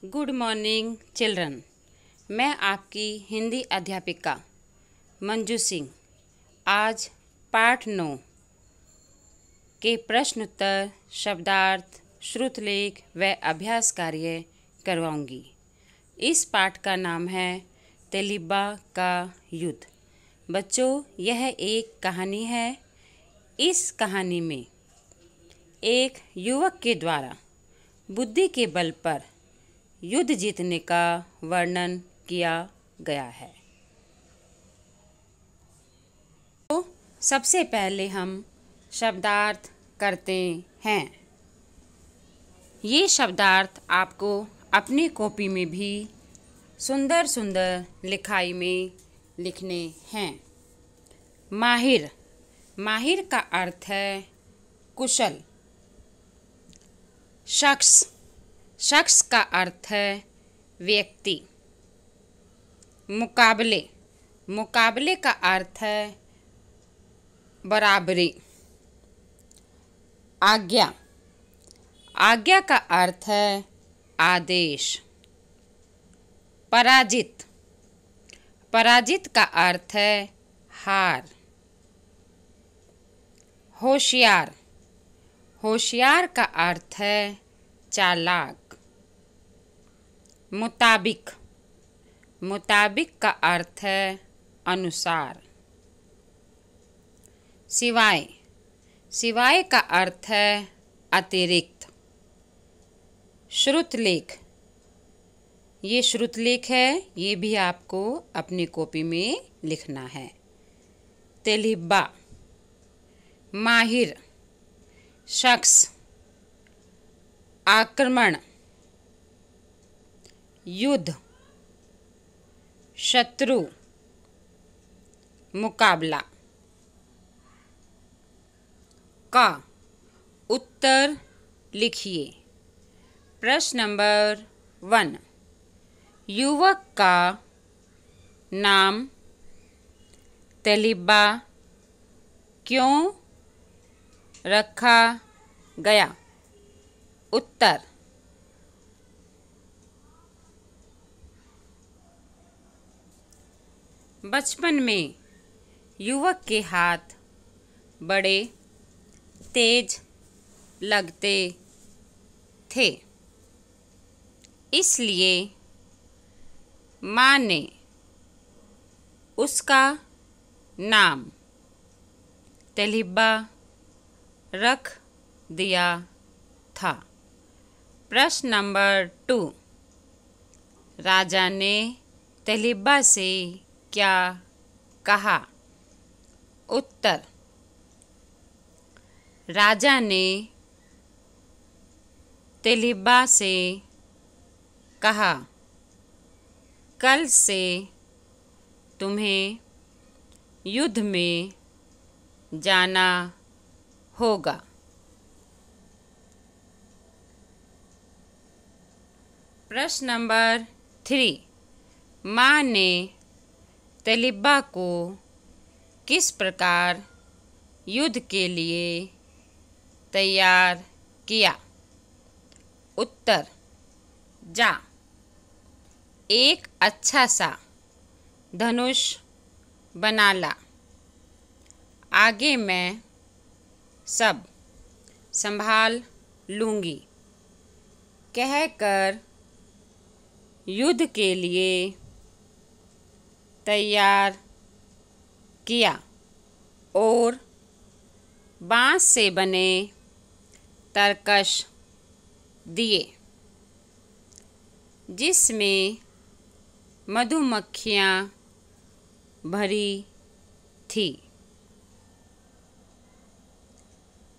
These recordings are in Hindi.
Good morning children. मैं आपकी हिंदी अध्यापिका मंजू सिंह आज पाठ 9 के प्रश्न उत्तर, शब्दार्थ, श्रुतलेख व अभ्यास कार्य करवाऊंगी। इस पाठ का नाम है तेलिब्बा का युद्ध। बच्चों, यह एक कहानी है। इस कहानी में एक युवक के द्वारा बुद्धि के बल पर युद्ध जीतने का वर्णन किया गया है। तो सबसे पहले हम शब्दार्थ करते हैं। ये शब्दार्थ आपको अपनी कॉपी में भी सुंदर सुंदर लिखाई में लिखने हैं। माहिर, माहिर का अर्थ है कुशल। शख्स, शख्स का अर्थ है व्यक्ति। मुकाबले, मुकाबले का अर्थ है बराबरी। आज्ञा, आज्ञा का अर्थ है आदेश। पराजित, पराजित का अर्थ है हार। होशियार, होशियार का अर्थ है चालाक। मुताबिक, मुताबिक का अर्थ है अनुसार। सिवाय, सिवाय का अर्थ है अतिरिक्त। श्रुतलेख, ये श्रुतलेख है, ये भी आपको अपनी कॉपी में लिखना है। तेलिब्बा, माहिर, शख्स, आक्रमण, युद्ध, शत्रु, मुकाबला। का उत्तर लिखिए। प्रश्न नंबर 1, युवक का नाम तेलिब्बा क्यों रखा गया? उत्तर, बचपन में युवक के हाथ बड़े तेज लगते थे, इसलिए माँ ने उसका नाम तेलिब्बा रख दिया था। प्रश्न नंबर 2, राजा ने तेलिब्बा से क्या कहा? उत्तर, राजा ने तेलिब्बा से कहा, कल से तुम्हें युद्ध में जाना होगा। प्रश्न नंबर 3, माँ ने तेलिब्बा को किस प्रकार युद्ध के लिए तैयार किया? उत्तर, जा एक अच्छा सा धनुष बना ला, आगे मैं सब संभाल लूँगी, कहकर युद्ध के लिए तैयार किया और बांस से बने तरकश दिए, जिसमें मधुमक्खियाँ भरी थी।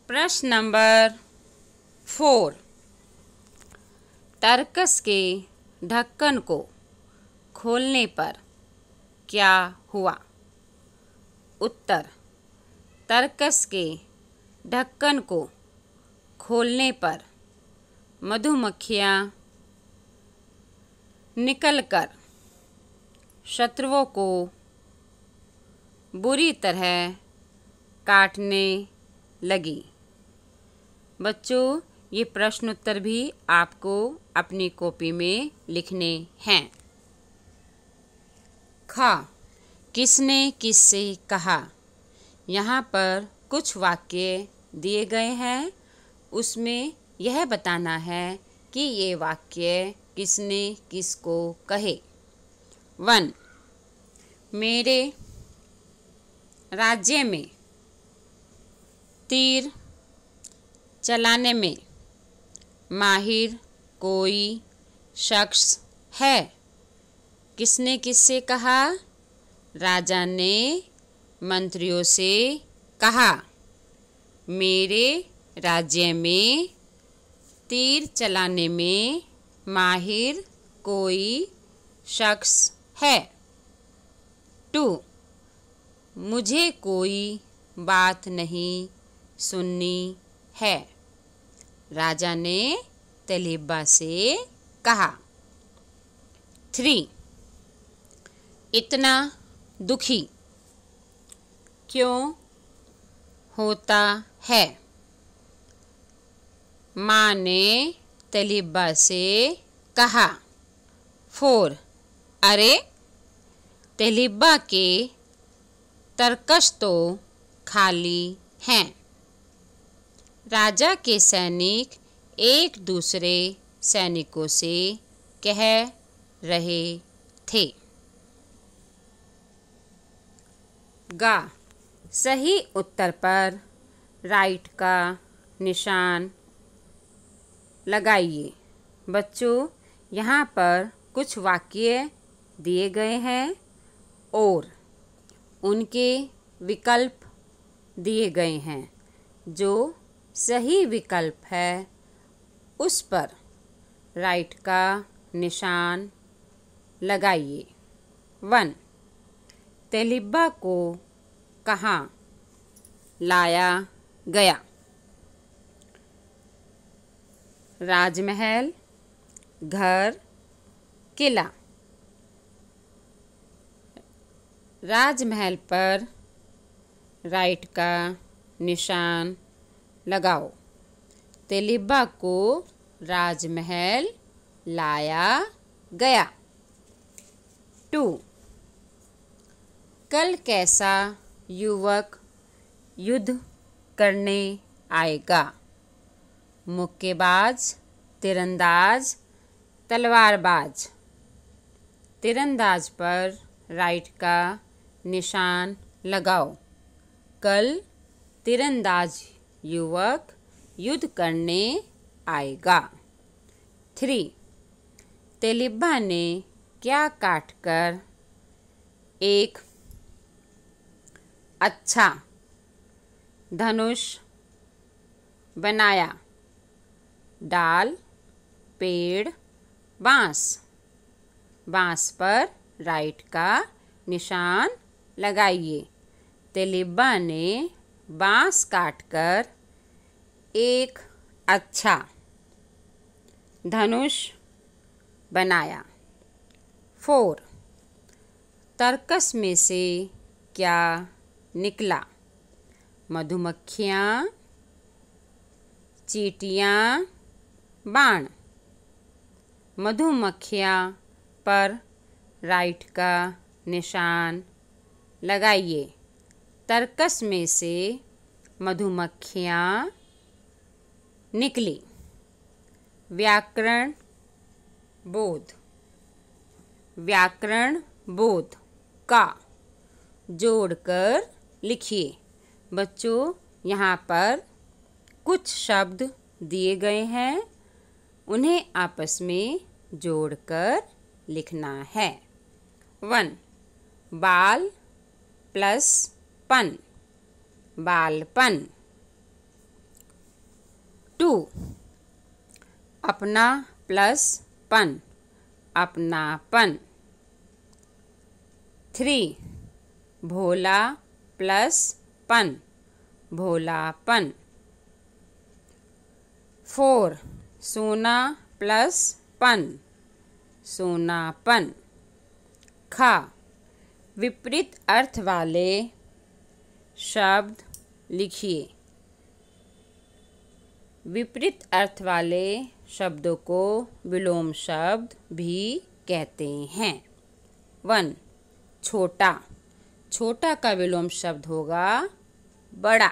प्रश्न नंबर 4, तरकस के ढक्कन को खोलने पर क्या हुआ? उत्तर, तरकस के ढक्कन को खोलने पर मधुमक्खियाँ निकलकर शत्रुओं को बुरी तरह काटने लगी। बच्चों, ये प्रश्न उत्तर भी आपको अपनी कॉपी में लिखने हैं। ख, किसने किससे कहा। यहाँ पर कुछ वाक्य दिए गए हैं, उसमें यह बताना है कि ये वाक्य किसने किसको कहे। 1, मेरे राज्य में तीर चलाने में माहिर कोई शख्स है। किसने किससे कहा। राजा ने मंत्रियों से कहा, मेरे राज्य में तीर चलाने में माहिर कोई शख्स है। 2, मुझे कोई बात नहीं सुननी है। राजा ने तलैबा से कहा। 3, इतना दुखी क्यों होता है। माँ ने तलैबा से कहा। 4, अरे तलैबा के तरकश तो खाली हैं। राजा के सैनिक एक दूसरे सैनिकों से कह रहे थे। गा, सही उत्तर पर राइट का निशान लगाइए। बच्चों, यहाँ पर कुछ वाक्य दिए गए हैं और उनके विकल्प दिए गए हैं। जो सही विकल्प है उस पर राइट का निशान लगाइए। 1, तलैबा को कहाँ लाया गया। राजमहल, घर, किला। राजमहल पर राइट का निशान लगाओ। तलैबा को राजमहल लाया गया। 2, कल कैसा युवक युद्ध करने आएगा। मुक्केबाज, तीरंदाज, तलवारबाज। तीरंदाज पर राइट का निशान लगाओ। कल तीरंदाज युवक युद्ध करने आएगा। 3, तलैबा ने क्या काटकर एक अच्छा धनुष बनाया। डाल, पेड़, बांस। बांस पर राइट का निशान लगाइए। तलैबा ने बांस काटकर एक अच्छा धनुष बनाया। 4, तरकस में से क्या निकला। मधुमक्खियाँ, चींटियाँ, बाण। मधुमक्खियाँ पर राइट का निशान लगाइए। तरकस में से मधुमक्खियाँ निकली। व्याकरण बोध। व्याकरण बोध का जोड़कर लिखिए। बच्चों, यहाँ पर कुछ शब्द दिए गए हैं, उन्हें आपस में जोड़कर लिखना है। 1, बाल प्लस पन, बालपन। 2, अपना प्लस पन, अपनापन। 3, भोला प्लस पन, भोलापन। 4, सोना प्लस पन, सोनापन। खा, विपरीत अर्थ वाले शब्द लिखिए। विपरीत अर्थ वाले शब्दों को विलोम शब्द भी कहते हैं। 1. छोटा। छोटा का विलोम शब्द होगा बड़ा।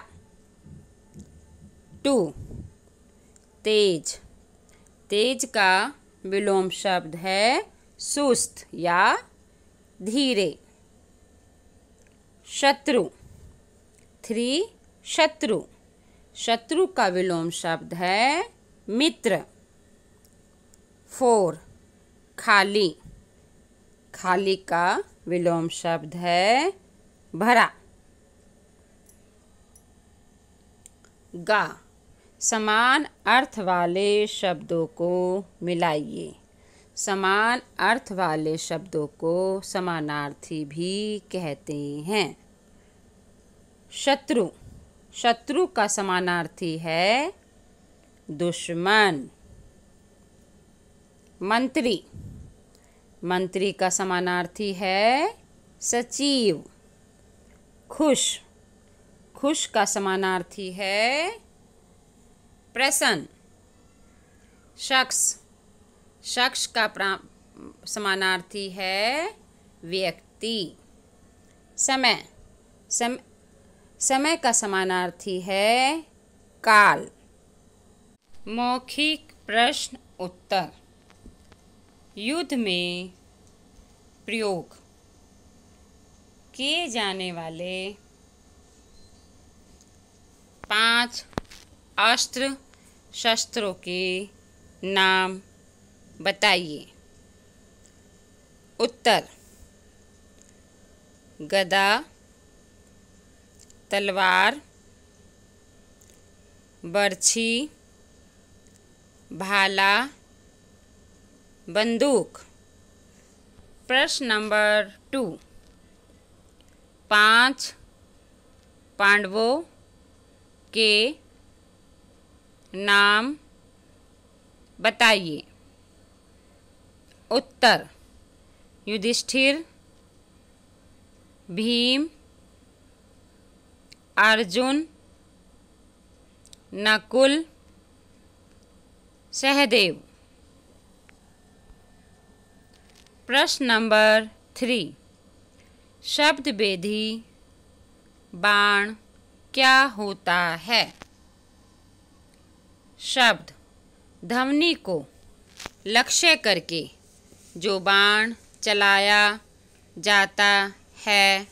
2. तेज। तेज का विलोम शब्द है सुस्त या धीरे। शत्रु। 3. शत्रु। शत्रु का विलोम शब्द है मित्र। 4. खाली। खाली का विलोम शब्द है भरा। गा। समान अर्थ वाले शब्दों को मिलाइए। समान अर्थ वाले शब्दों को समानार्थी भी कहते हैं। शत्रु। शत्रु का समानार्थी है दुश्मन। मंत्री। मंत्री का समानार्थी है सचिव। खुश। खुश का समानार्थी है प्रसन्न। शख्स। शख्स का समानार्थी है व्यक्ति। समय। समय का समानार्थी है काल। मौखिक प्रश्न उत्तर। युद्ध में प्रयोग किए जाने वाले 5 अस्त्र शस्त्रों के नाम बताइए। उत्तर। गदा, तलवार, बर्छी, भाला, बंदूक। प्रश्न नंबर 2। 5 पांडवों के नाम बताइए। उत्तर। युधिष्ठिर, भीम, अर्जुन, नकुल, सहदेव। प्रश्न नंबर 3। शब्द भेदी बाण क्या होता है? शब्द ध्वनि को लक्ष्य करके जो बाण चलाया जाता है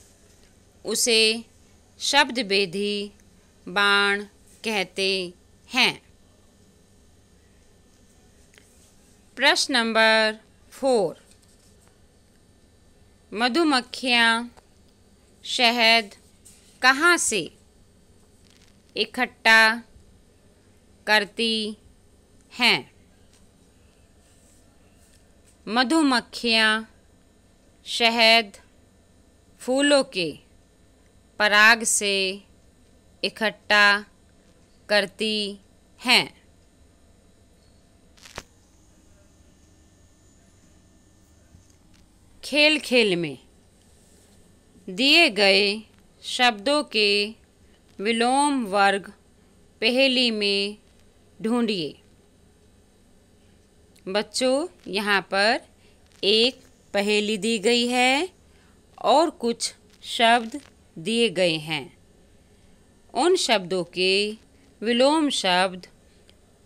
उसे शब्द भेदी बाण कहते हैं। प्रश्न नंबर 4। मधुमक्खियाँ शहद कहाँ से इकट्ठा करती हैं? मधुमक्खियाँ शहद फूलों के पराग से इकट्ठा करती हैं। खेल खेल में दिए गए शब्दों के विलोम वर्ग पहेली में ढूंढिए। बच्चों, यहाँ पर एक पहेली दी गई है और कुछ शब्द दिए गए हैं। उन शब्दों के विलोम शब्द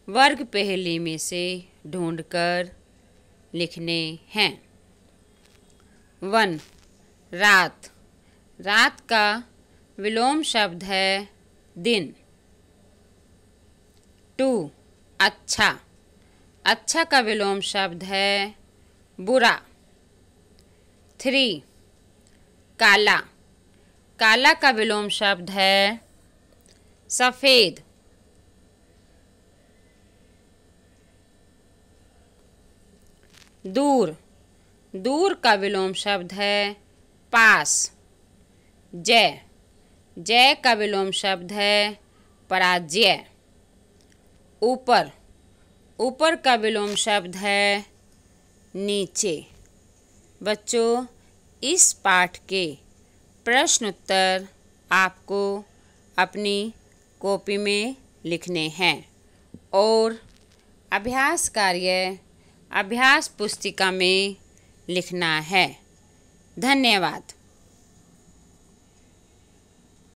वर्ग पहेली में से ढूंढकर लिखने हैं। 1. रात। रात का विलोम शब्द है दिन। 2. अच्छा। अच्छा का विलोम शब्द है बुरा। 3. काला। काला का विलोम शब्द है सफ़ेद। दूर। दूर का विलोम शब्द है पास। जय। जय का विलोम शब्द है पराजय। ऊपर। ऊपर का विलोम शब्द है नीचे। बच्चों, इस पाठ के प्रश्न उत्तर आपको अपनी कॉपी में लिखने हैं और अभ्यास कार्य अभ्यास पुस्तिका में लिखना है। धन्यवाद।